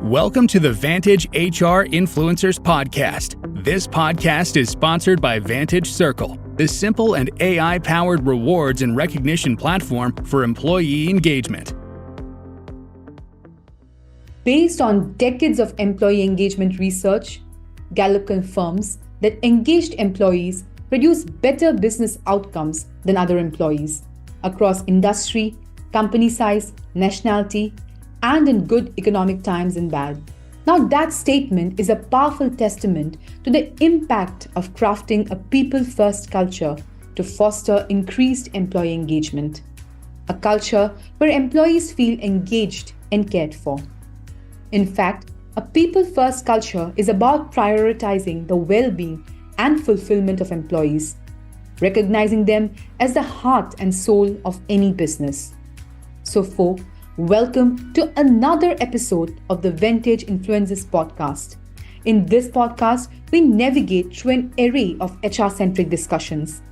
Welcome to the Vantage HR Influencers Podcast. This podcast is sponsored by Vantage Circle, the simple and AI-powered rewards and recognition platform for employee engagement. Based on decades of employee engagement research, Gallup confirms that engaged employees produce better business outcomes than other employees across industry, company size, nationality, and in good economic times and bad. Now, that statement is a powerful testament to the impact of crafting a people-first culture to foster increased employee engagement. A culture where employees feel engaged and cared for. In fact, a people-first culture is about prioritizing the well-being and fulfillment of employees, recognizing them as the heart and soul of any business. So, folk, welcome to another episode of the Vantage Influencers Podcast. In this podcast, we navigate through an array of HR-centric discussions.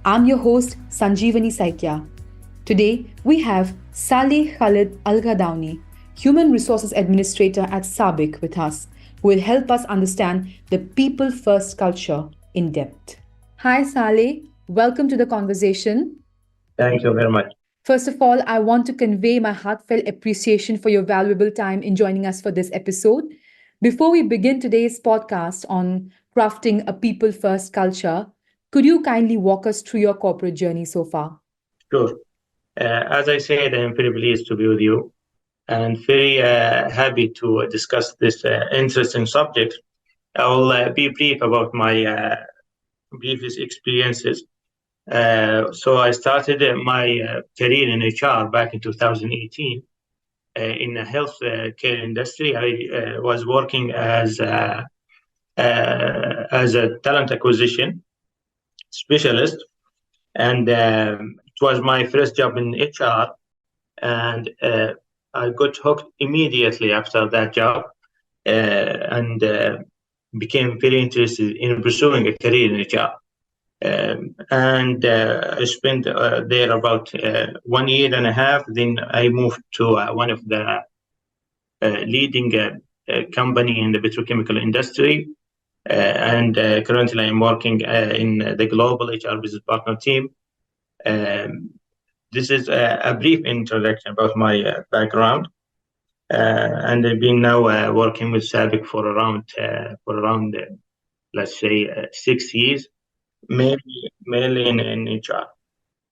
I'm your host, Sanjeevani Saikia. Today, we have Saleh Khaled Alghadouni, Human Resources Administrator at SABIC with us, who will help us understand the people-first culture in depth. Hi, Saleh. Welcome to the conversation. Thank you very much. First of all, I want to convey my heartfelt appreciation for your valuable time in joining us for this episode. Before we begin today's podcast on crafting a people-first culture, could you kindly walk us through your corporate journey so far? Sure. As I said, I'm very pleased to be with you and very happy to discuss this interesting subject. I will be brief about my previous experiences. So I started my career in HR back in 2018 in the health care industry. I was working as a talent acquisition specialist, and it was my first job in HR, and I got hooked immediately after that job and became very interested in pursuing a career in HR. I spent there about 1 year and a half. Then I moved to one of the leading company in the petrochemical industry. Currently I'm working in the global HR business partner team. This is a brief introduction about my background. And I've been now working with SABIC for around let's say 6 years. Mainly in HR.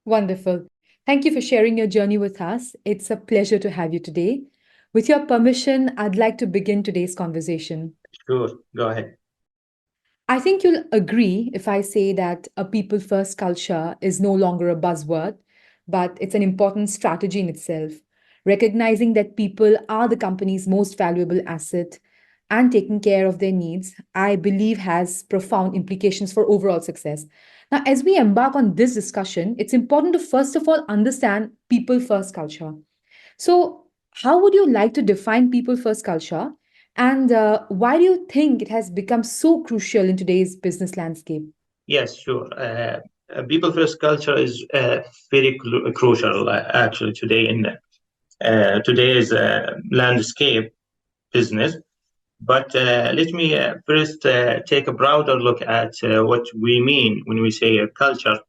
Wonderful. Thank you for sharing your journey with us. It's a pleasure to have you today. With your permission, I'd like to begin today's conversation. Sure, go ahead. I think you'll agree if I say that a people-first culture is no longer a buzzword, but it's an important strategy in itself, recognizing that people are the company's most valuable asset and taking care of their needs, I believe has profound implications for overall success. Now, as we embark on this discussion, it's important to first of all understand people-first culture. So, how would you like to define people-first culture? And why do you think it has become so crucial in today's business landscape? Yes, sure. People-first culture is very crucial actually today in today's landscape business. But let me first take a broader look at what we mean when we say a culture.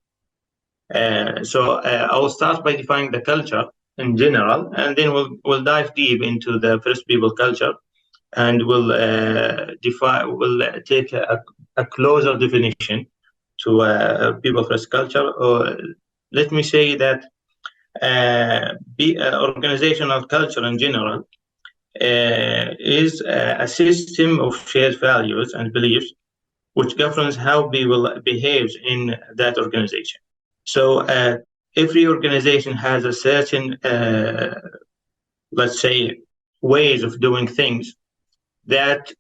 So I will start by defining the culture in general, and then we'll dive deep into the first people culture, and we'll take a closer definition to people first culture. Or let me say that organizational culture in general is a system of shared values and beliefs which governs how people behaves in that organization. So every organization has a certain, let's say, ways of doing things that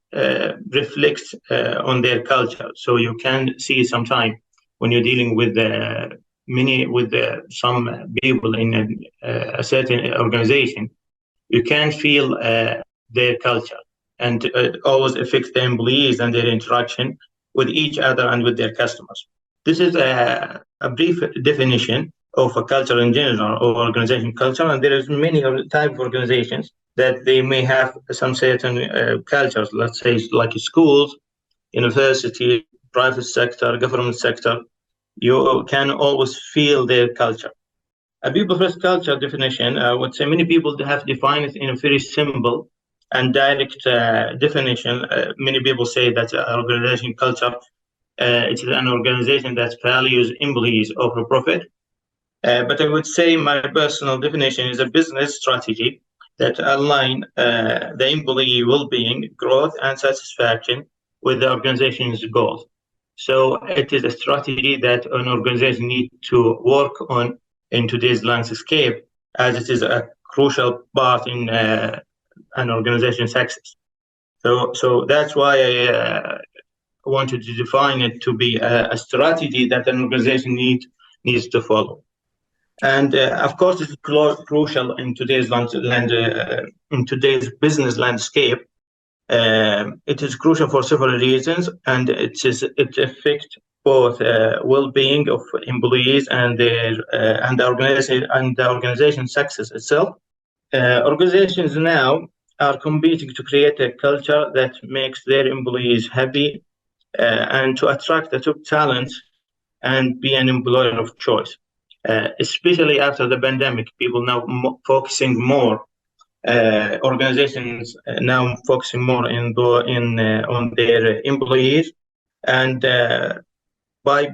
reflects on their culture. So you can see sometimes when you're dealing with some people in a certain organization, you can feel their culture, and it always affects the employees and their interaction with each other and with their customers. This is a brief definition of a culture in general, or organization culture, and there is many types of organizations that they may have some certain cultures, let's say like schools, university, private sector, government sector, you can always feel their culture. A people first culture definition, I would say many people have defined it in a very simple and direct definition. Many people say that organization culture, it's an organization that values employees over profit. But I would say my personal definition is a business strategy that align the employee well-being, growth, and satisfaction with the organization's goals. So it is a strategy that an organization needs to work on in today's landscape, as it is a crucial part in an organization's success. So that's why I wanted to define it to be a strategy that an organization needs to follow. And of course, it's crucial in today's in today's business landscape. It is crucial for several reasons, and it affects both well-being of employees and the organization success itself. Organizations now are competing to create a culture that makes their employees happy and to attract the top talents and be an employer of choice. Especially after the pandemic, people now focusing more. Organizations now focusing more on their employees, and by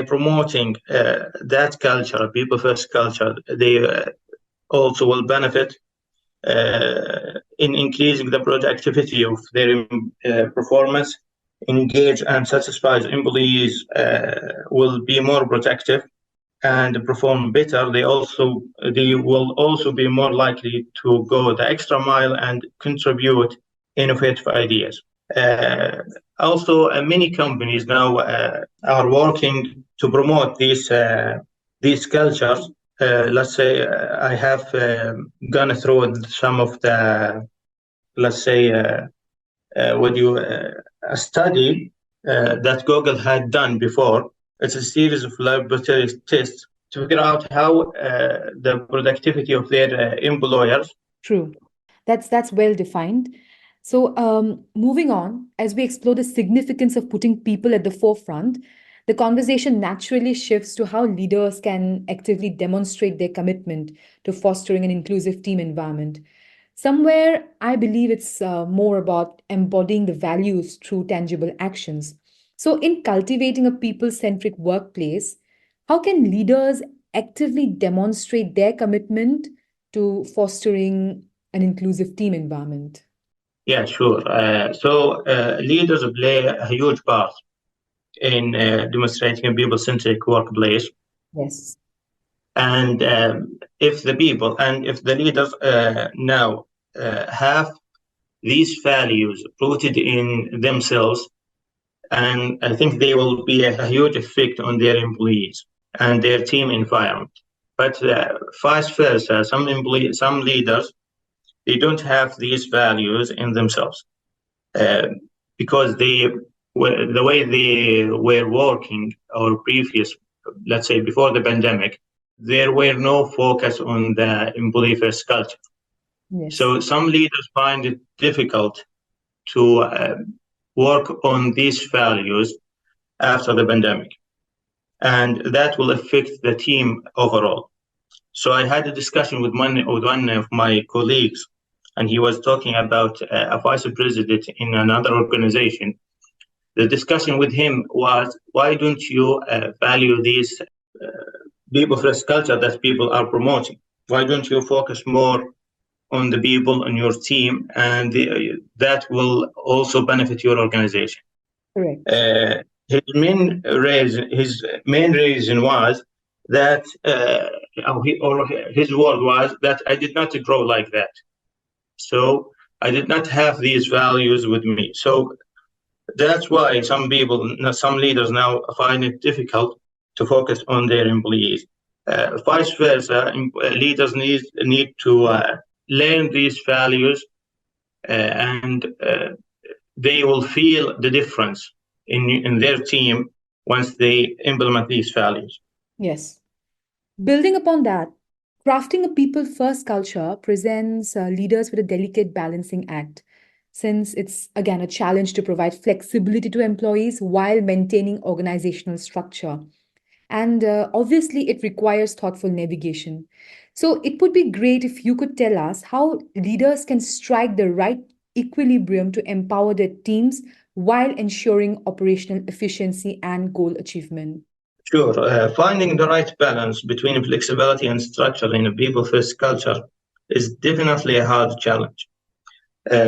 promoting that culture, people first culture, they also will benefit in increasing the productivity of their performance. Engage and satisfied employees will be more productive and perform better. They will also be more likely to go the extra mile and contribute innovative ideas. Also, many companies now are working to promote these cultures. Let's say I have gone through some of the, let's say, a study that Google had done before. It's a series of laboratory tests to figure out how the productivity of their employers. True. That's well defined. So, moving on, as we explore the significance of putting people at the forefront, the conversation naturally shifts to how leaders can actively demonstrate their commitment to fostering an inclusive team environment. Somewhere, I believe it's more about embodying the values through tangible actions. So, in cultivating a people centric workplace, how can leaders actively demonstrate their commitment to fostering an inclusive team environment? Yeah, sure. So leaders play a huge part in demonstrating a people-centric workplace. Yes. And if the leaders now have these values rooted in themselves, and I think they will be a huge effect on their employees and their team environment. But vice versa, some leaders, they don't have these values in themselves because the way they were working or previous, let's say before the pandemic, there were no focus on the employee first culture. Yes. So some leaders find it difficult to work on these values after the pandemic, and that will affect the team overall. So I had a discussion with one of my colleagues, and he was talking about a vice president in another organization. The discussion with him was, why don't you value these people first culture that people are promoting? Why don't you focus more on the people on your team, and that will also benefit your organization? Correct. His main reason was that his word was that I did not grow like that. So I did not have these values with me. So that's why some leaders now find it difficult to focus on their employees. Vice versa, leaders need to learn these values, and they will feel the difference in their team once they implement these values. Yes. Building upon that, Crafting a people first culture presents leaders with a delicate balancing act, since it's again a challenge to provide flexibility to employees while maintaining organizational structure. And obviously, it requires thoughtful navigation. So, it would be great if you could tell us how leaders can strike the right equilibrium to empower their teams while ensuring operational efficiency and goal achievement. Sure. Finding the right balance between flexibility and structure in a people-first culture is definitely a hard challenge.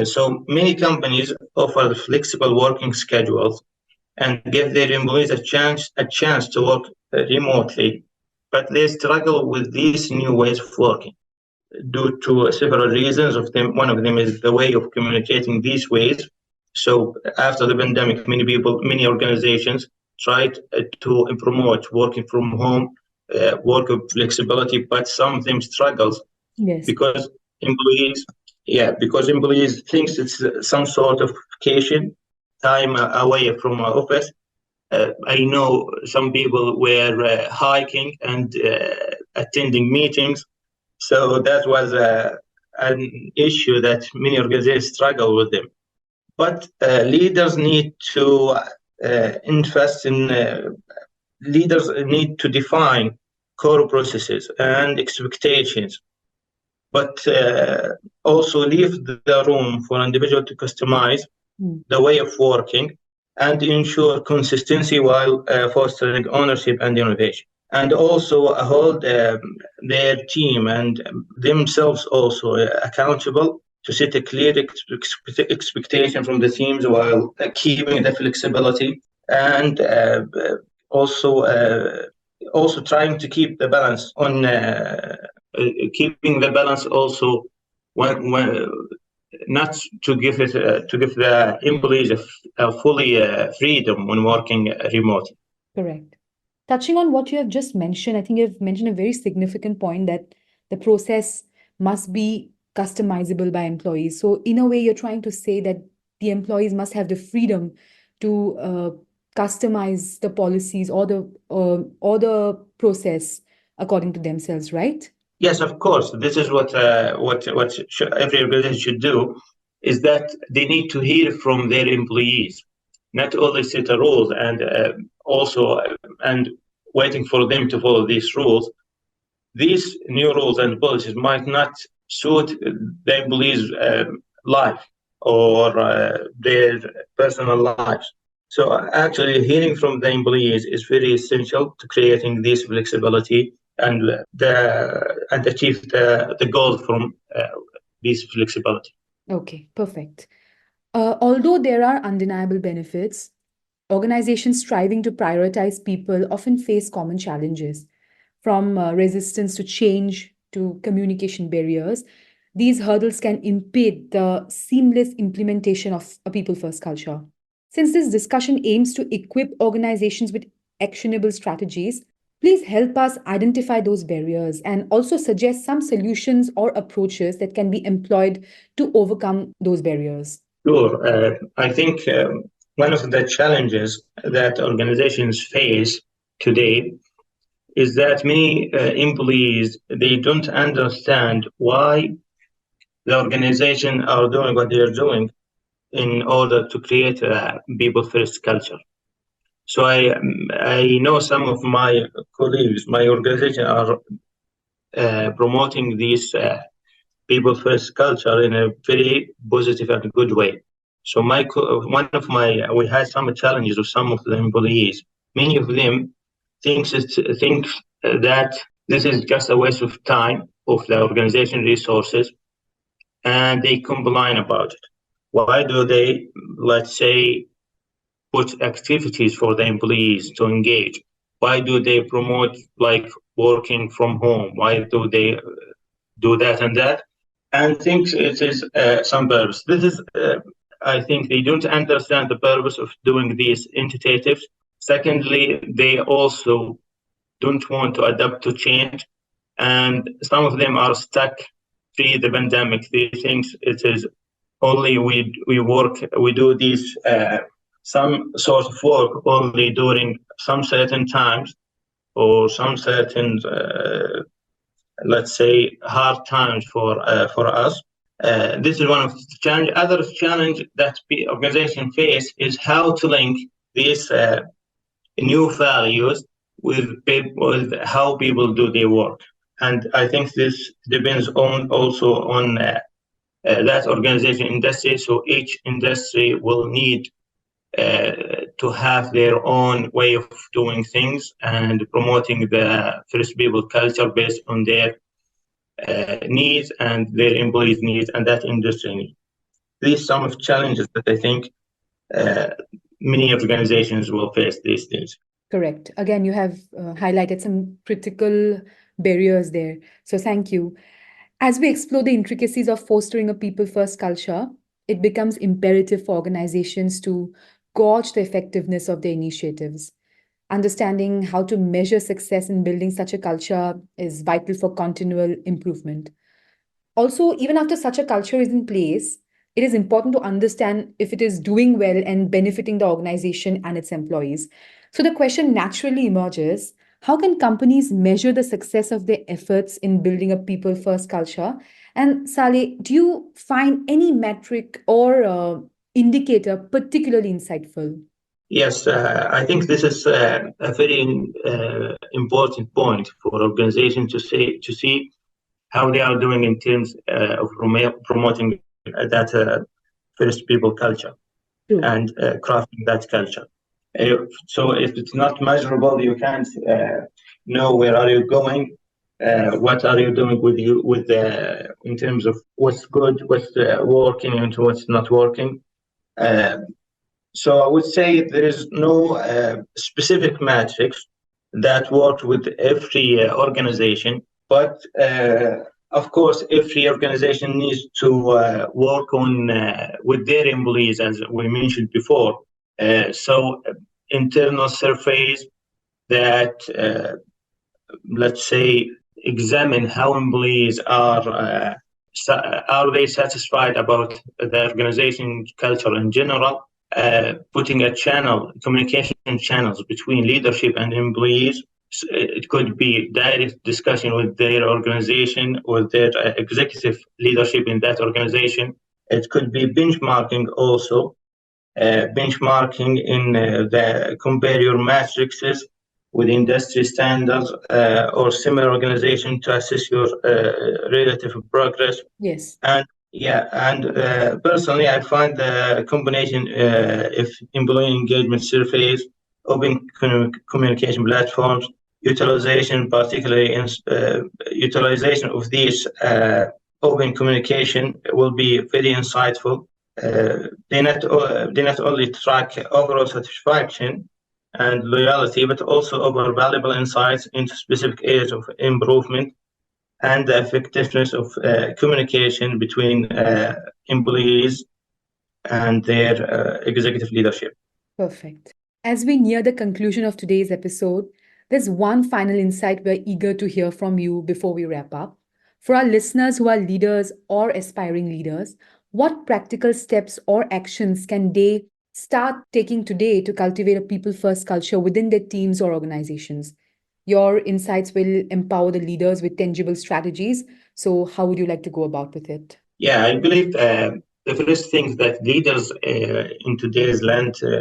So many companies offer flexible working schedules and give their employees a chance to work remotely, but they struggle with these new ways of working due to several reasons. Of them, one of them is the way of communicating these ways. So after the pandemic, many organizations tried to promote working from home, work of flexibility, but some of them struggles Yes. because employees, because employees thinks it's some sort of vacation time away from office. I know some people were hiking and attending meetings, so that was an issue that many organizations struggle with them. But leaders need to invest in leaders need to define core processes and expectations, but also leave the room for individual to customize Mm. the way of working and ensure consistency while fostering ownership and innovation. And also hold their team and themselves also accountable to set a clear expectation from the teams while keeping the flexibility and also also trying to keep the balance on keeping the balance also when not to give it to give the employees a fully freedom when working remotely. Correct. Touching on what you have just mentioned, I think you've mentioned a very significant point that the process must be customizable by employees. So, in a way, you're trying to say that the employees must have the freedom to customize the policies or the process according to themselves, right? Yes, of course. This is what every organization should do, is that they need to hear from their employees, not only set a rules and also and waiting for them to follow these rules. These new rules and policies might not suit the employees' life or their personal lives. So actually, hearing from the employees is very essential to creating this flexibility and achieve the goal from this flexibility. Okay, perfect. Although there are undeniable benefits, organizations striving to prioritize people often face common challenges, from resistance to change to communication barriers. These hurdles can impede the seamless implementation of a people first culture. Since this discussion aims to equip organizations with actionable strategies, please help us identify those barriers and also suggest some solutions or approaches that can be employed to overcome those barriers. Sure. I think one of the challenges that organizations face today is that many employees they don't understand why the organization are doing what they are doing in order to create a people first culture. So I know some of my colleagues, my organization are promoting this people first culture in a very positive and good way. So one of my we had some challenges with some of the employees. Many of them think that this is just a waste of time of the organization resources, and they complain about it. Why do they, let's say, put activities for the employees to engage? Why do they promote like working from home? Why do they do that and that? And think it is some purpose. This is, I think, they don't understand the purpose of doing these initiatives. Secondly, they also don't want to adapt to change, and some of them are stuck pre the pandemic. They think it is only we do these some sort of work only during some certain times or some certain let's say, hard times for us. This is one of the challenge. Other challenge that organizations face is how to link these new values with how people do their work. And I think this depends also on that organization industry. So each industry will need to have their own way of doing things and promoting the first people culture based on their needs and their employees' needs and that industry needs. These are some of challenges that I think uh, many organizations will face these days. Correct. Again, you have highlighted some critical barriers there. So thank you. As we explore the intricacies of fostering a people first culture, it becomes imperative for organizations to gauge the effectiveness of their initiatives. Understanding how to measure success in building such a culture is vital for continual improvement. Also, even after such a culture is in place, it is important to understand if it is doing well and benefiting the organization and its employees. So the question naturally emerges, how can companies measure the success of their efforts in building a people first culture? And Saleh, do you find any metric or indicator particularly insightful? Yes, I think this is a very important point for organizations to see how they are doing in terms of promoting that first people culture True. and crafting that culture. So if it's not measurable, you can't know where are you going, what are you doing with in terms of what's good, what's working, and what's not working. Uh, so I would say there is no specific metrics that work with every organization, but of course, every organization needs to work on with their employees, as we mentioned before. So internal surveys that let's say examine how employees are they satisfied about the organization culture in general, putting communication channels between leadership and employees. It could be direct discussion with their organization, with their executive leadership in that organization. It could be benchmarking also, benchmarking in the compare your matrices with industry standards or similar organization to assess your relative progress. Yes. And yeah, and personally, I find the combination of employee engagement surveys, open communication platforms, utilization, particularly in utilization of these open communication, will be very insightful. They not only track overall satisfaction and loyalty, but also offer valuable insights into specific areas of improvement and the effectiveness of communication between employees and their executive leadership. Perfect. As we near the conclusion of today's episode, there's one final insight we're eager to hear from you before we wrap up. For our listeners who are leaders or aspiring leaders, what practical steps or actions can they start taking today to cultivate a people first culture within their teams or organizations? Your insights will empower the leaders with tangible strategies. So, how would you like to go about with it? Yeah, I believe the first thing that leaders in today's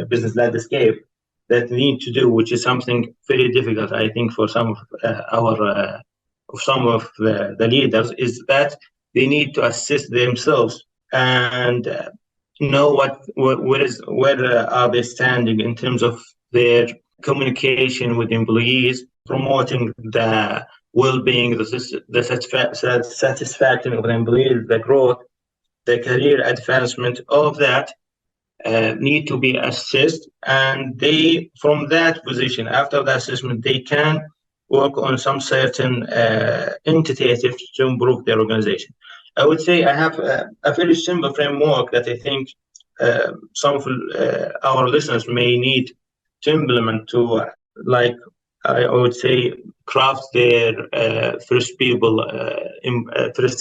business landscape that need to do, which is something very difficult, I think, for some of the leaders, is that they need to assess themselves and know where are they standing in terms of their communication with employees, promoting the well-being, the satisfaction of the employees, the growth, the career advancement, all of that need to be assessed. And they, from that position, after the assessment, they can work on some certain initiatives to improve their organization. I would say I have a very simple framework that I think some of our listeners may need to implement to, like I would say, craft their first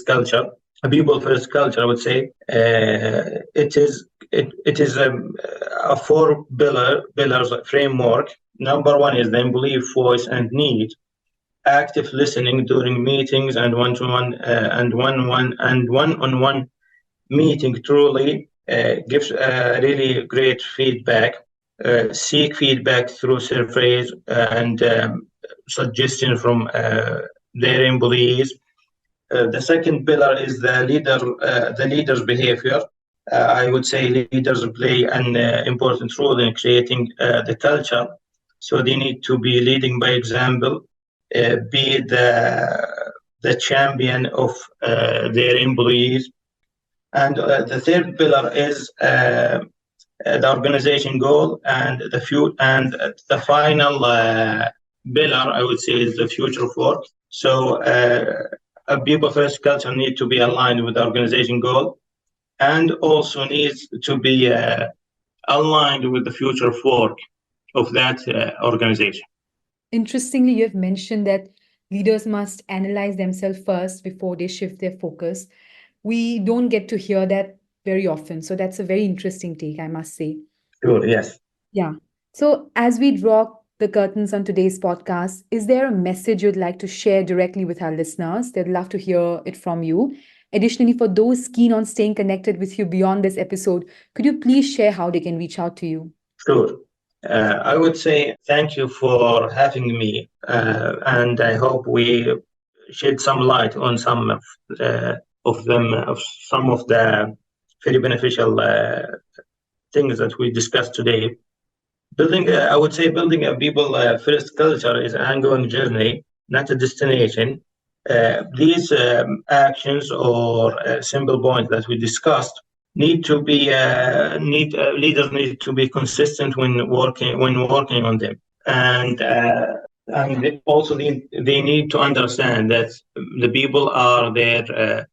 culture, a people first culture. I would say it is a four pillars framework. Number one is the employee voice and need. active listening during meetings and one-on-one meeting truly gives really great feedback. Seek feedback through surveys and suggestion from their employees. The second pillar is the leader's behavior. I would say leaders play an important role in creating the culture. So they need to be leading by example, be the champion of their employees. And the third pillar is the organization goal, and the final pillar, I would say, is the future of work. So a people first culture needs to be aligned with the organization goal, and also needs to be aligned with the future of work of that organization. Interestingly, you have mentioned that leaders must analyze themselves first before they shift their focus. We don't get to hear that very often. So that's a very interesting take, I must say. Sure, yes. Yeah. So as we draw the curtains on today's podcast, is there a message you'd like to share directly with our listeners? They'd love to hear it from you. Additionally, for those keen on staying connected with you beyond this episode, could you please share how they can reach out to you? Sure. I would say thank you for having me, and I hope we shed some light on some of some of the very beneficial things that we discussed today. I would say building a people first culture is an ongoing journey, not a destination. These actions or simple points that we discussed leaders need to be consistent when working on them, and they also they need to understand that the people are their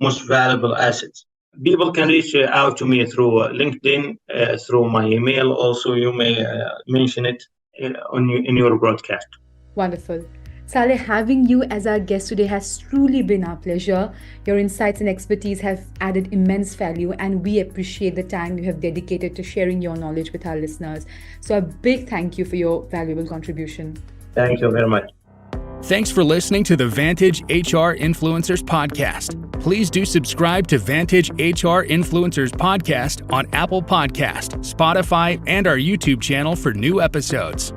most valuable assets. People can reach out to me through LinkedIn, through my email. Also, you may mention it in your broadcast. Wonderful. Saleh, having you as our guest today has truly been our pleasure. Your insights and expertise have added immense value, and we appreciate the time you have dedicated to sharing your knowledge with our listeners. So a big thank you for your valuable contribution. Thank you very much. Thanks for listening to the Vantage HR Influencers Podcast. Please do subscribe to Vantage HR Influencers Podcast on Apple Podcast, Spotify, and our YouTube channel for new episodes.